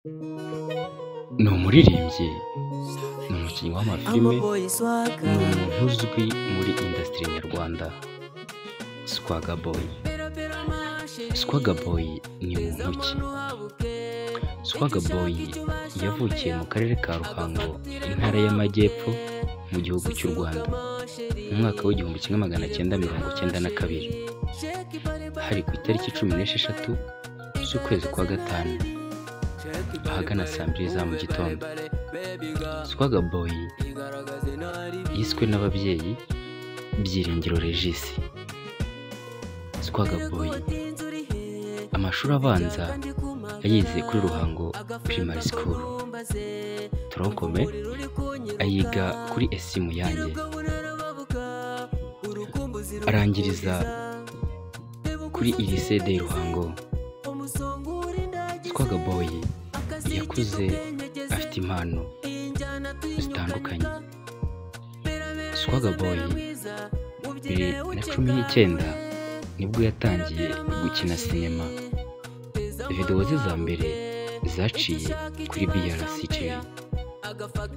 ni umuririmbyi, ni umukinnyi w'amafilime, ni umuntu uzwi muri industry nyarwanda. Swagger Boy. Swagger Boy ni muntu ki? Swagger Boy yavukiye mu karere ka Ruhango, intara y'Amajyepfo, mu gihugu cy'u Rwanda, mu mwaka w'1992, hari ku itariki 16 z'ukwezi kwa gatanu, ahagana saa 2 za mu gitondo. Swagger Boy yiswe n'ababyeyi Byiringiro Regis. Swagger Boy amashuri abanza yayize kuri Ruhango Primary School, Tronkome ayiga kuri SC Muyange, arangiriza kuri Lycée de Ruhango. Swagger Boy yakuze afite impano zitandukanye. Swagger Boy 2019 nibwo yatangiye gukina sinema. Video ze za mbere zaciye kuri BRC TV,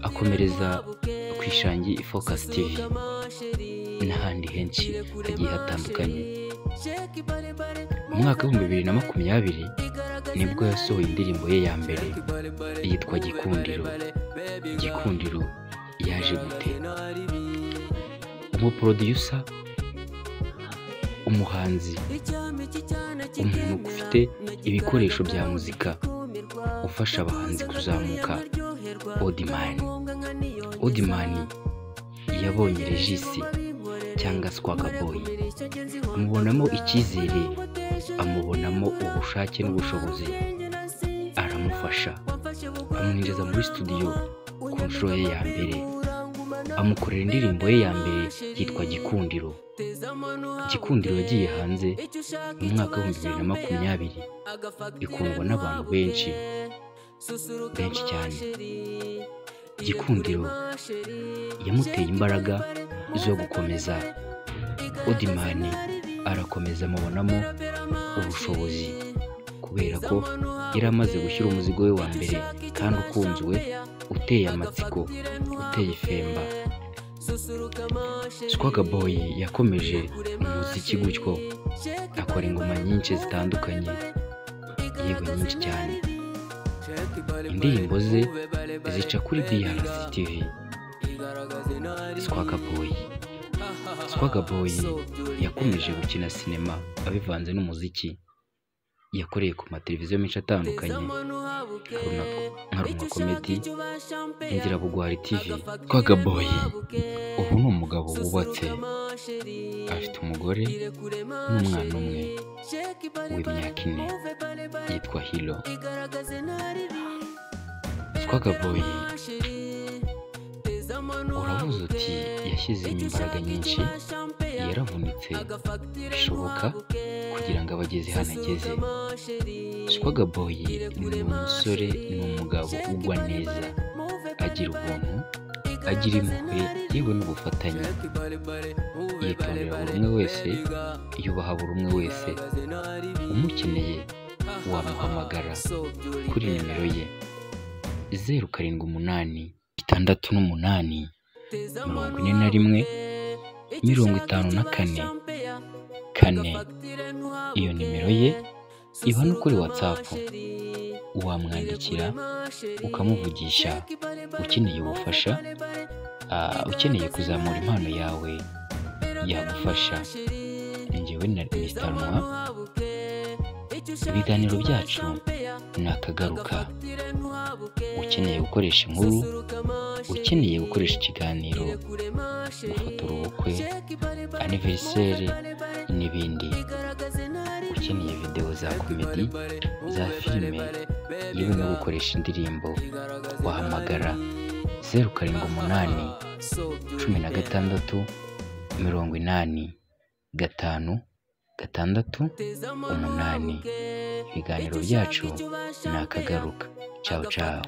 akomereza ku Ishangi Focus TV n'ahandi henshi hagiye hatandukanye. Mu mwaka wa 2020 nibwo yasohoye indirimbo ye ya mbere yitwa Gikundiro. Gikundiro yaje gute? Umuproducer, umuhanzi, umuntu ufite ibikoresho bya muzika ufasha abahanzi kuzamuka, Audimani yabonye Regis cyangwa Swagger Boy, amubonamo icyizere, amubonamo ubushake n'ubushobozi, aramufasha, amwinjiza muri studio ku nshuro ye ya mbere, amukorera indirimbo ye ya mbere yitwa Gikundiro. Gikundiro yagiye hanze mu mwaka wa 2020, ikundwa n'abantu benshi cyane. Gikundiro yamuteye imbaraga zo gukomeza. Audimani arakomeza, amubonamo ubushobozi kubera ko yari amaze gushyira umuzigo we wa mbere kandi ukunzwe, uteye amatsiko, uteye ifemba. Swagger Boy yakomeje umuziki gutyo, akora ingoma nyinshi zitandukanye, yewe nyinshi cyane. Indirimbo ze zica kuri BRC TV. Swagger Boy yakomeje gukina sinema abivanze n'umuziki. Yakoreye ku mateleviziyo menshi atandukanye nka Ruma Comedy, Ingirabugwari TV. Swagger Boy ubu ni umugabo wubatse, afite umugore n'umwana umwe w'imyaka 4 yitwa Hilo. Swagger Boy uravuze uti yashyizemo imbaraga nyinshi, yaravunitse bishoboka kugira ngo abageze hano ageze. Swagger Boy ni umusore, ni umugabo ugwa neza, agira ubuntu, agira impuhwe, yewe n'ubufatanye. Yitondera buri umwe wese, yubaha buri umwe wese. Umukeneye wamuhamagara kuri nimero ye 0786 68 41 54 4. Iyo nimero ye iba no kuri WhatsApp, wamwandikira ukamuvugisha ukeneye ubufasha, ukeneye kuzamura impano yawe yagufasha. Njyewe na Mr. Nwa, ibiganiro byacu nakagaruka. Ukeneye gukoresha inkuru, ukeneye gukoresha ikiganiro, gufotora ubukwe, anniversaire n'ibindi, ukeneye video za comedy, za filime, yewe no gukoresha indirimbo, wahamagara 0788 16 80 5 6 8. Ibiganiro byacu nakagaruka. Ciao ciao.